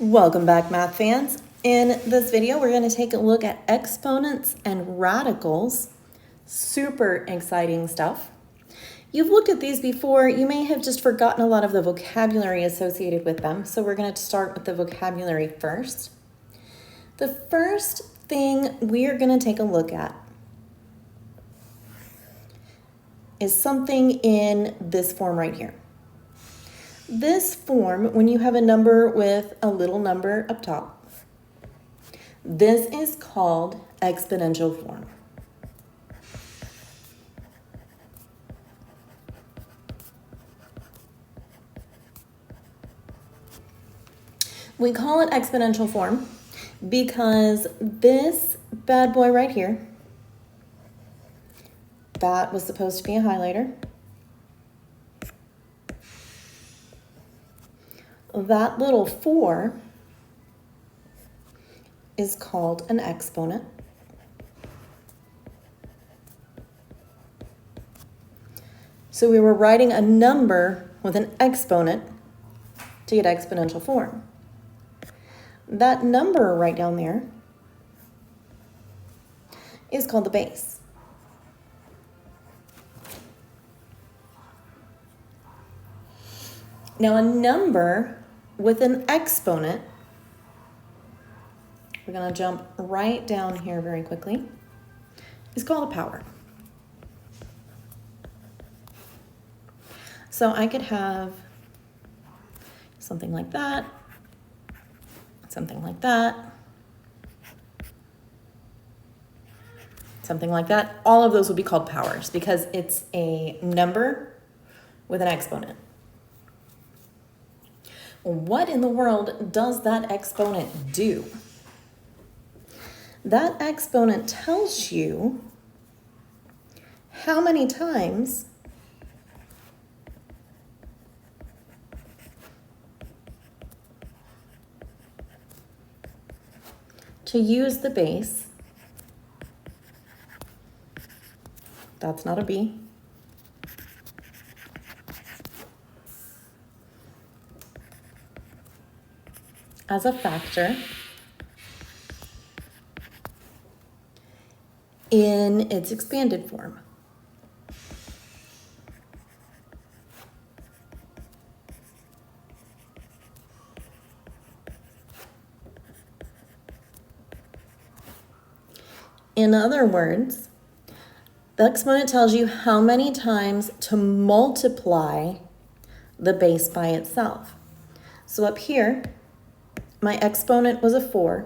Welcome back, math fans. In this video, we're going to take a look at exponents and radicals. Super exciting stuff. You've looked at these before. You may have just forgotten a lot of the vocabulary associated with them. So we're going to start with the vocabulary first. The first thing we are going to take a look at is something in this form right here. This form, when you have a number with a little number up top, this is called exponential form. We call it exponential form because this bad boy right here, that was supposed to be a highlighter. That little 4 is called an exponent. So we were writing a number with an exponent to get exponential form. That number right down there is called the base. Now a number with an exponent, we're going to jump right down here very quickly, is called a power. So I could have something like that, something like that, something like that. All of those would be called powers because it's a number with an exponent. What in the world does that exponent do? That exponent tells you how many times to use the base. That's not a B. As a factor in its expanded form. In other words, the exponent tells you how many times to multiply the base by itself. So up here, my exponent was a 4.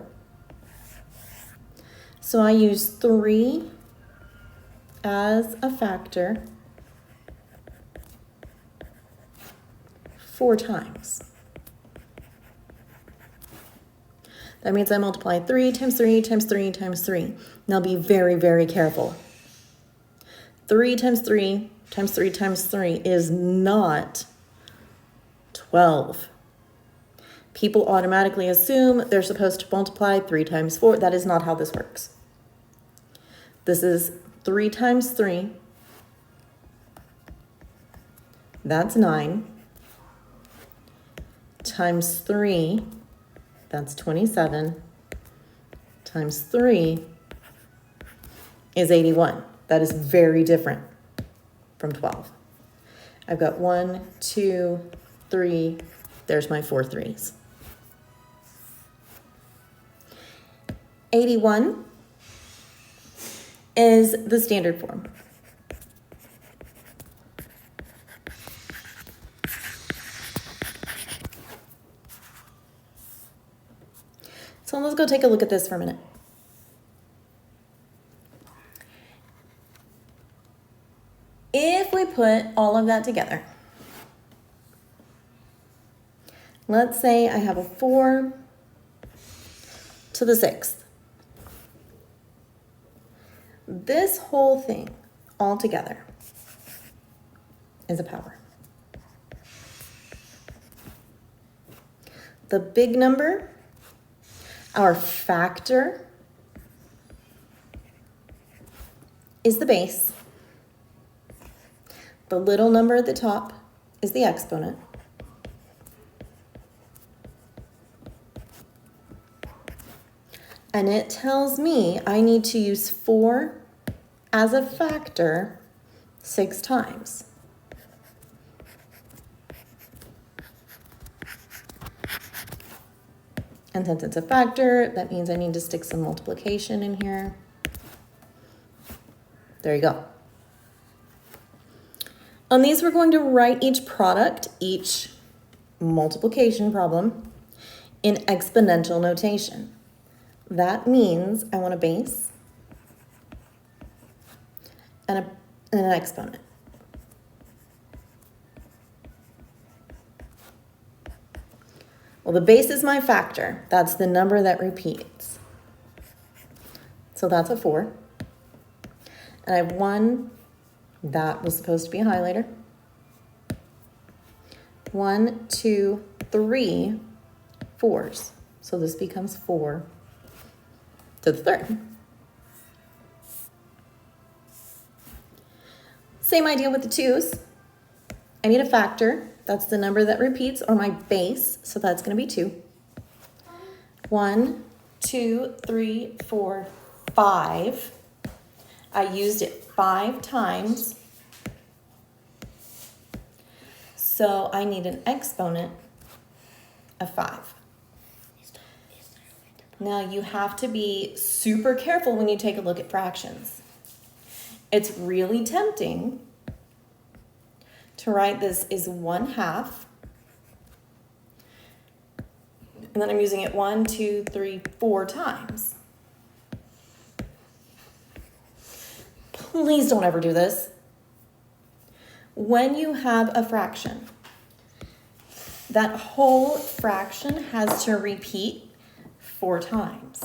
So I use 3 as a factor 4 times. That means I multiply 3 times 3 times 3 times 3. Now be very, very careful. 3 times 3 times 3 times 3 is not 12. People automatically assume they're supposed to multiply 3 times 4. That is not how this works. This is 3 times 3. That's 9. Times 3, that's 27. Times 3 is 81. That is very different from 12. I've got 1, 2, 3. There's my 4 3s. 81 is the standard form. So let's go take a look at this for a minute. If we put all of that together, let's say I have a 4 to the 6th. This whole thing all together is a power. The big number, our factor, is the base. The little number at the top is the exponent. And it tells me I need to use 4 as a factor 6 times. And since it's a factor, that means I need to stick some multiplication in here. There you go. On these, we're going to write each product, each multiplication problem, in exponential notation. That means I want a base and an exponent. Well, the base is my factor. That's the number that repeats. So that's a 4. And I have 1, that was supposed to be a highlighter. 1, 2, 3 4s. So this becomes 4 to the 3rd. Same idea with the 2s. I need a factor. That's the number that repeats, or my base. So that's going to be 2. 1, 2, 3, 4, 5. I used it 5 times. So I need an exponent of 5. Now you have to be super careful when you take a look at fractions. It's really tempting to write this as 1/2. And then I'm using it 1, 2, 3, 4 times. Please don't ever do this. When you have a fraction, that whole fraction has to repeat 4 times.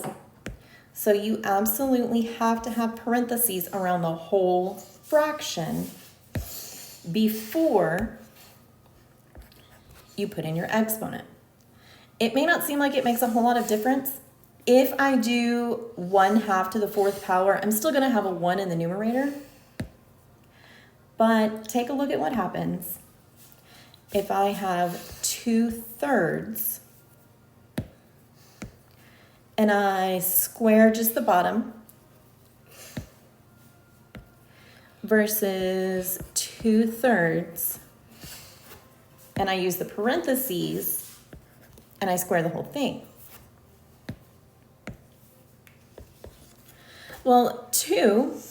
So you absolutely have to have parentheses around the whole fraction before you put in your exponent. It may not seem like it makes a whole lot of difference. If I do 1/2 to the 4th power, I'm still going to have a 1 in the numerator. But take a look at what happens if I have 2/3 and I square just the bottom versus 2/3 and I use the parentheses and I square the whole thing. Well, 2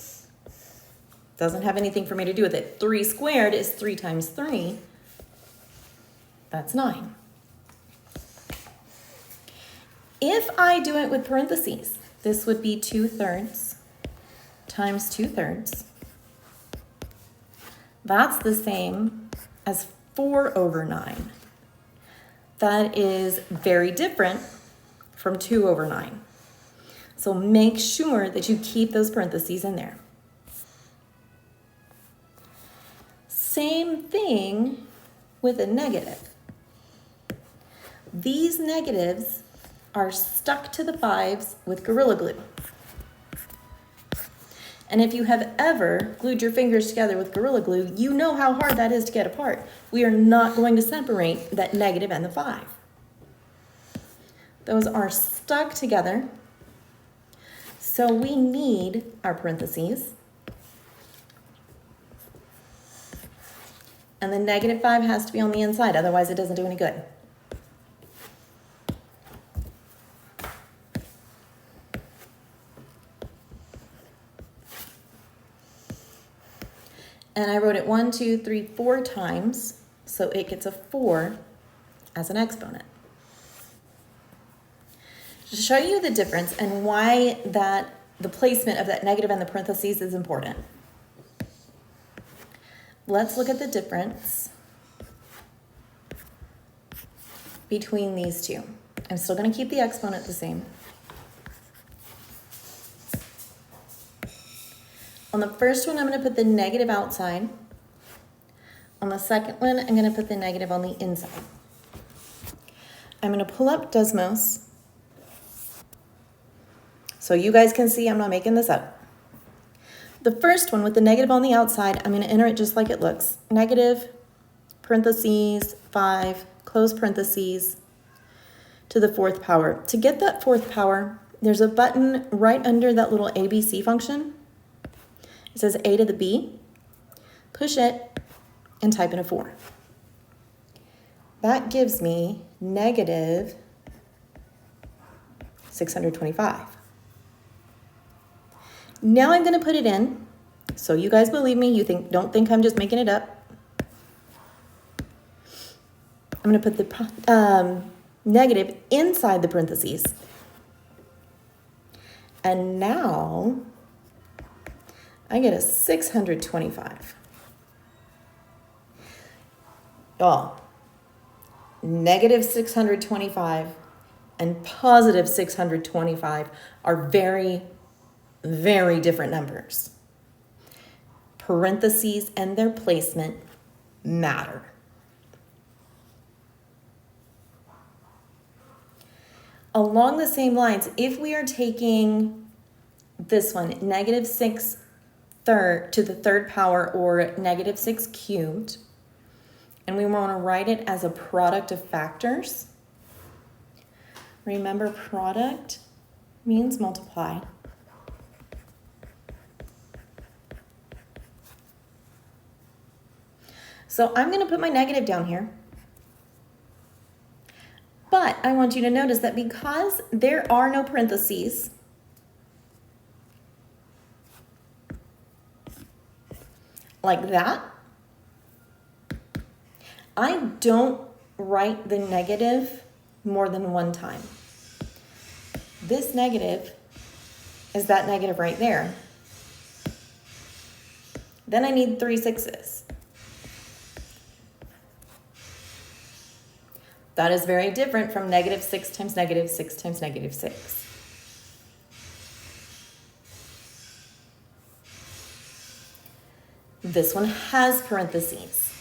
doesn't have anything for me to do with it. 3 squared is 3 times 3. That's 9. If I do it with parentheses, this would be 2/3 times 2/3. That's the same as 4/9. That is very different from 2/9. So make sure that you keep those parentheses in there. Same thing with a negative. These negatives are stuck to the 5s with Gorilla Glue. And if you have ever glued your fingers together with Gorilla Glue, you know how hard that is to get apart. We are not going to separate that negative and the 5. Those are stuck together. So we need our parentheses. And the -5 has to be on the inside, otherwise it doesn't do any good. And I wrote it 1, 2, 3, 4 times, so it gets a 4 as an exponent. To show you the difference and why the placement of that negative and the parentheses is important, let's look at the difference between these two. I'm still going to keep the exponent the same. On the first one, I'm going to put the negative outside. On the second one, I'm going to put the negative on the inside. I'm going to pull up Desmos so you guys can see I'm not making this up. The first one with the negative on the outside, I'm going to enter it just like it looks. Negative, parentheses, 5, close parentheses, to the 4th power. To get that 4th power, there's a button right under that little ABC function. It says A to the B. Push it and type in a 4. That gives me negative 625. Now I'm going to put it in. So you guys believe me, don't think I'm just making it up. I'm going to put the negative inside the parentheses. And now I get a 625. Oh, negative 625 and positive 625 are very, very different numbers. Parentheses and their placement matter. Along the same lines, if we are taking this one, negative 6 to the third power, or negative 6 cubed, and we want to write it as a product of factors, remember product means multiply. So I'm going to put my negative down here. But I want you to notice that because there are no parentheses, like that, I don't write the negative more than one time. This negative is that negative right there. Then I need 3 6s. That is very different from negative 6 times negative 6 times negative 6. This one has parentheses.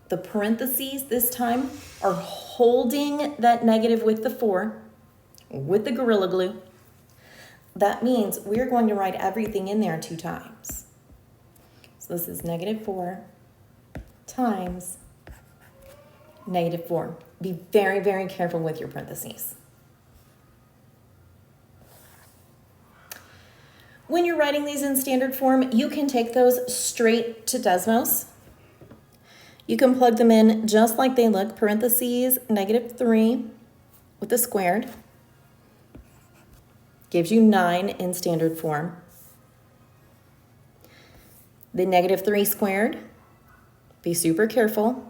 The parentheses this time are holding that negative with the 4, with the Gorilla Glue. That means we're going to write everything in there 2 times. So this is negative 4 times negative 4. Be very, very careful with your parentheses. When you're writing these in standard form, you can take those straight to Desmos. You can plug them in just like they look, parentheses, negative 3 with the squared. Gives you 9 in standard form. The negative 3 squared, be super careful.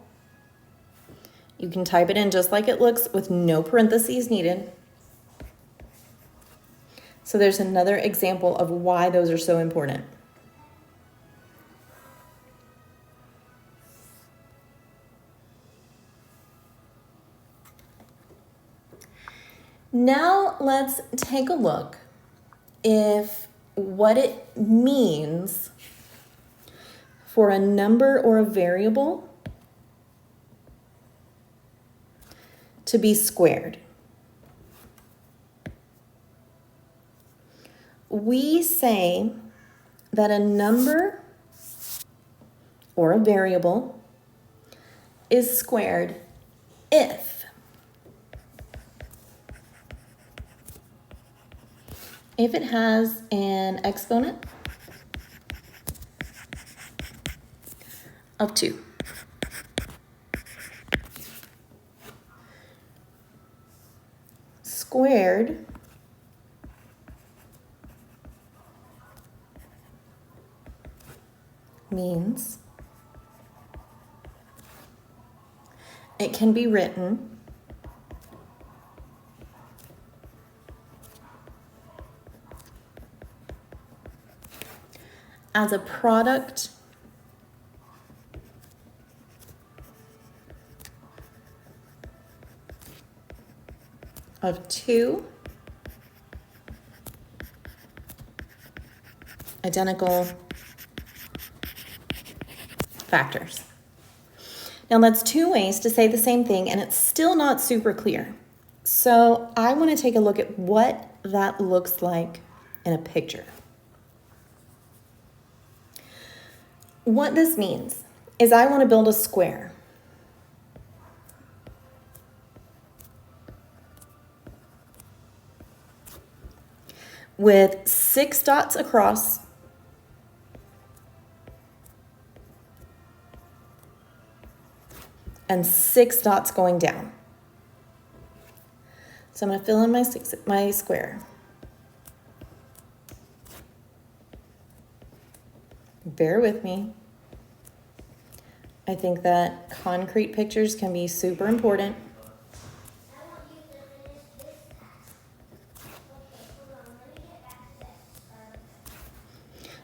You can type it in just like it looks with no parentheses needed. So there's another example of why those are so important. Now let's take a look if what it means for a number or a variable to be squared. We say that a number or a variable is squared if it has an exponent of 2. Squared means it can be written as a product of 2 identical factors. Now that's 2 ways to say the same thing, and it's still not super clear. So I want to take a look at what that looks like in a picture. What this means is I want to build a square. with 6 dots across and 6 dots going down. So I'm going to fill in my square. Bear with me. I think that concrete pictures can be super important.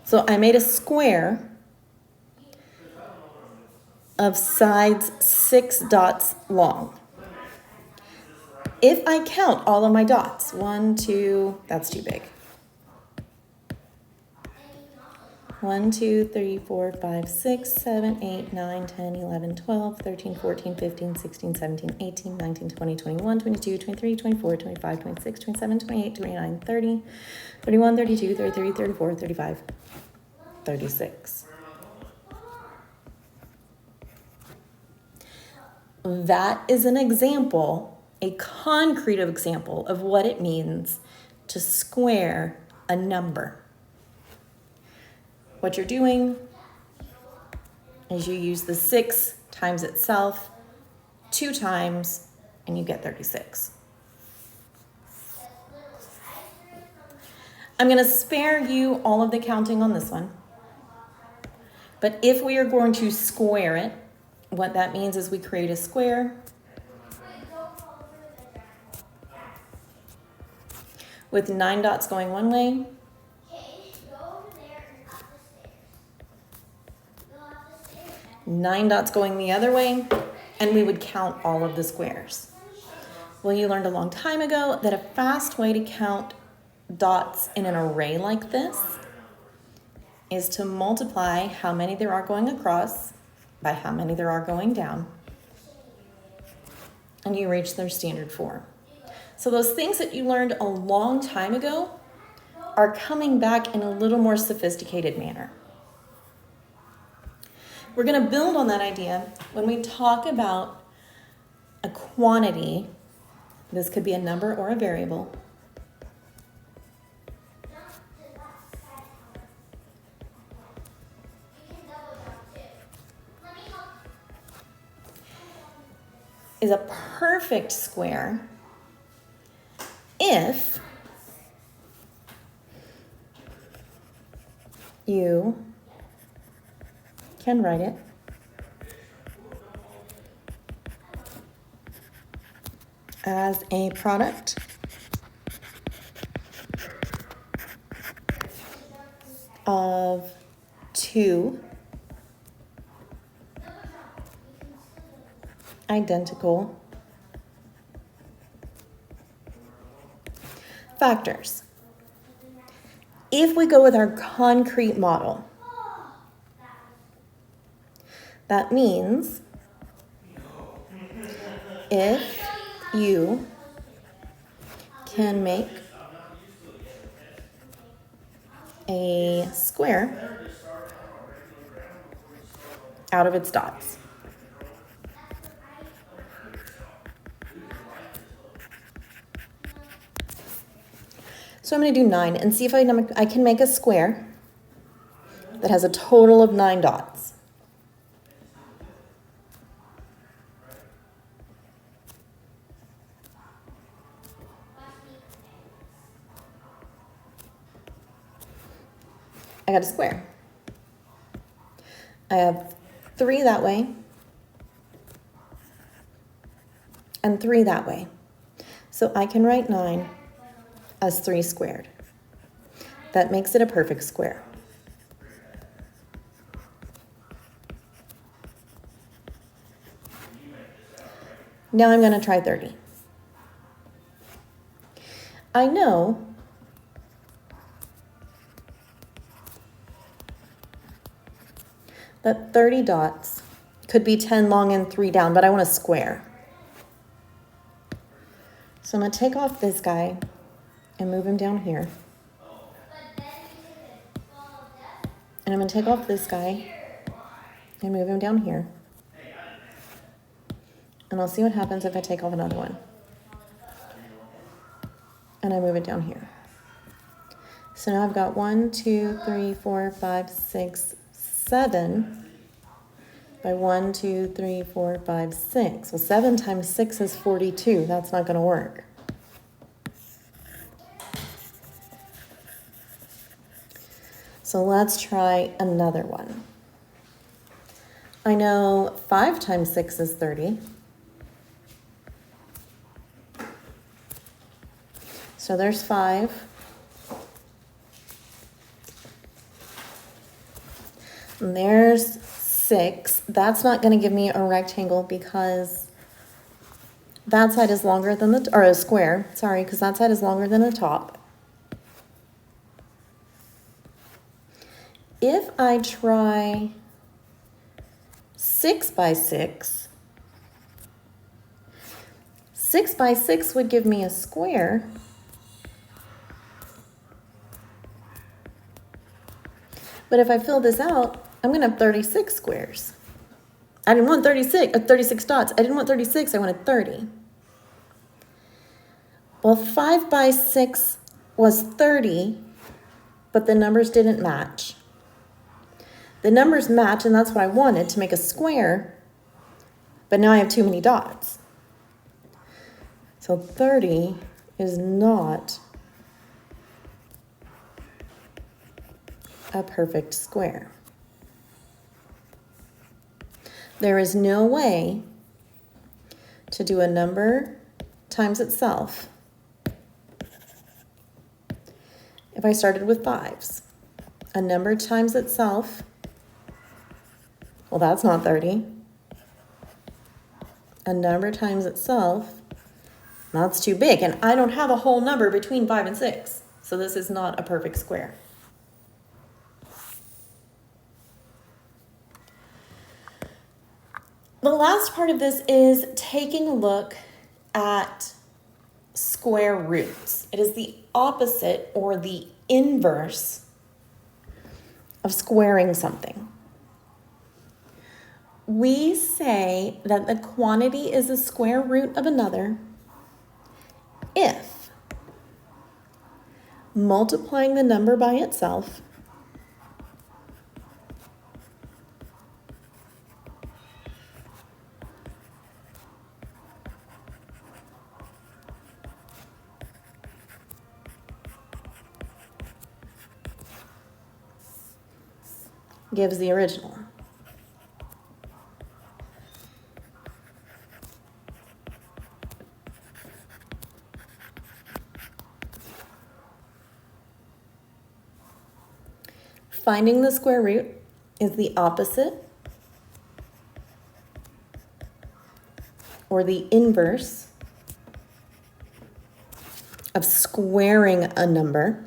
So I made a square of sides 6 dots long. If I count all of my dots, 1, 2, that's too big. 1, 2, 3, 4, 5, 6, 7, 8, 9, 10, 11, 12, 13, 14, 15, 16, 17, 18, 19, 20, 21, 22, 23, 24, 25, 26, 27, 28, 29, 30, 31, 32, 33, 34, 35, 36. That is an example, a concrete example of what it means to square a number. What you're doing is you use the 6 times itself 2 times and you get 36. I'm going to spare you all of the counting on this one. But if we are going to square it, what that means is we create a square with 9 dots going one way, 9 dots going the other way, and we would count all of the squares. Well, you learned a long time ago that a fast way to count dots in an array like this is to multiply how many there are going across by how many there are going down, and you reach their standard form. So those things that you learned a long time ago are coming back in a little more sophisticated manner. We're going to build on that idea when we talk about a quantity. This could be a number or a variable. Is a perfect square if you can write it as a product of 2 identical factors. If we go with our concrete model, that means if you can make a square out of its dots. So I'm going to do 9 and see if I can make a square that has a total of 9 dots. I got a square. I have 3 that way and 3 that way. So I can write 9 as 3 squared. That makes it a perfect square. Now I'm going to try 30. I know that 30 dots could be 10 long and 3 down, but I want a square. So I'm going to take off this guy and move him down here. And I'm going to take off this guy and move him down here. And I'll see what happens if I take off another one. And I move it down here. So now I've got 1, 2, 3, 4, 5, 6, 7 by 1, 2, 3, 4, 5, 6. Well, 7 times 6 is 42. That's not going to work. So let's try another one. I know 5 times 6 is 30. So there's 5. And there's 6. That's not going to give me a rectangle because that side is longer than or a square. Sorry, because that side is longer than the top. If I try 6 by 6, 6 by 6 would give me a square. But if I fill this out, I'm going to have 36 squares. I didn't want 36 dots. I didn't want 36, I wanted 30. Well, 5 by 6 was 30, but the numbers didn't match. The numbers match, and that's what I wanted, to make a square, but now I have too many dots. So 30 is not a perfect square. There is no way to do a number times itself if I started with 5s. A number times itself, well, that's not 30. A number times itself, that's too big, and I don't have a whole number between 5 and 6, so this is not a perfect square. The last part of this is taking a look at square roots. It is the opposite or the inverse of squaring something. We say that the quantity is the square root of another if multiplying the number by itself gives the original. Finding the square root is the opposite or the inverse of squaring a number.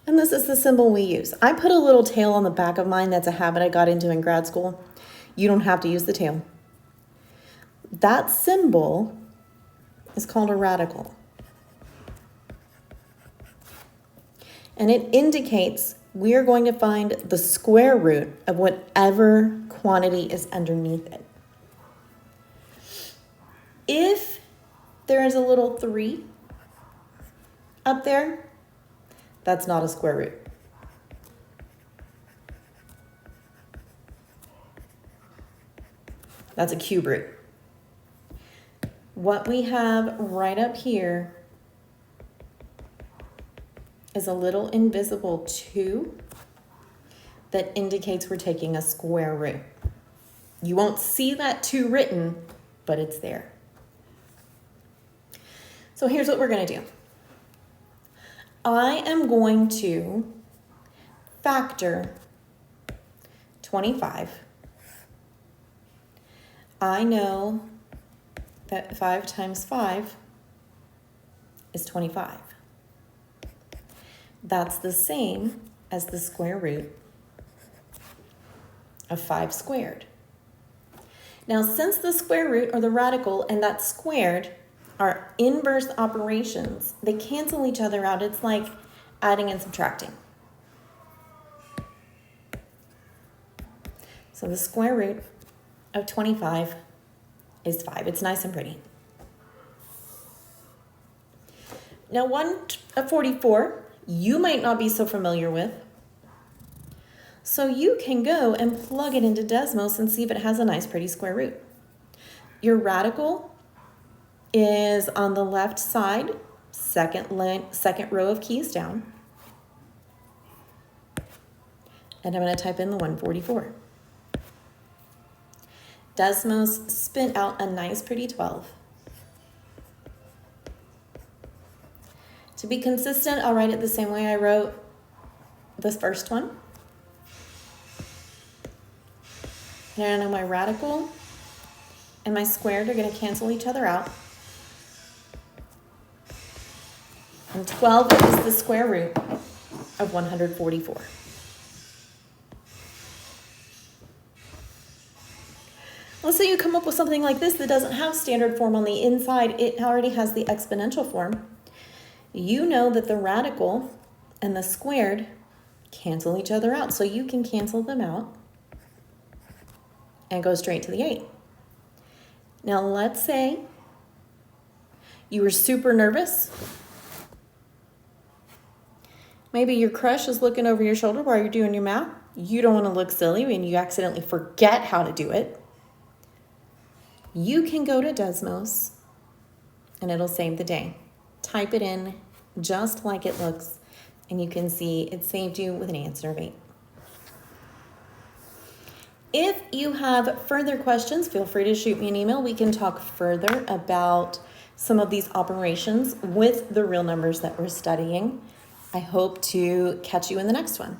And this is the symbol we use. I put a little tail on the back of mine. That's a habit I got into in grad school. You don't have to use the tail. That symbol is called a radical. And it indicates we are going to find the square root of whatever quantity is underneath it. If there is a little 3 up there, that's not a square root. That's a cube root. What we have right up here is a little invisible 2 that indicates we're taking a square root. You won't see that 2 written, but it's there. So here's what we're going to do. I am going to factor 25. I know that 5 times 5 is 25. That's the same as the square root of 5 squared. Now, since the square root or the radical and that squared are inverse operations, they cancel each other out. It's like adding and subtracting. So the square root of 25 is 5. It's nice and pretty. Now 1/44, you might not be so familiar with. So you can go and plug it into Desmos and see if it has a nice pretty square root. Your radical is on the left side, second row of keys down. And I'm going to type in the 144. Desmos spit out a nice pretty 12. To be consistent, I'll write it the same way I wrote this first one. And I know my radical and my squared are going to cancel each other out. And 12 is the square root of 144. Let's say you come up with something like this that doesn't have standard form on the inside. It already has the exponential form. You know that the radical and the squared cancel each other out. So you can cancel them out and go straight to the 8. Now let's say you were super nervous. Maybe your crush is looking over your shoulder while you're doing your math. You don't want to look silly when you accidentally forget how to do it. You can go to Desmos and it'll save the day. Type it in just like it looks and you can see it saved you with an answer of 8. If you have further questions, feel free to shoot me an email. We can talk further about some of these operations with the real numbers that we're studying. I hope to catch you in the next one.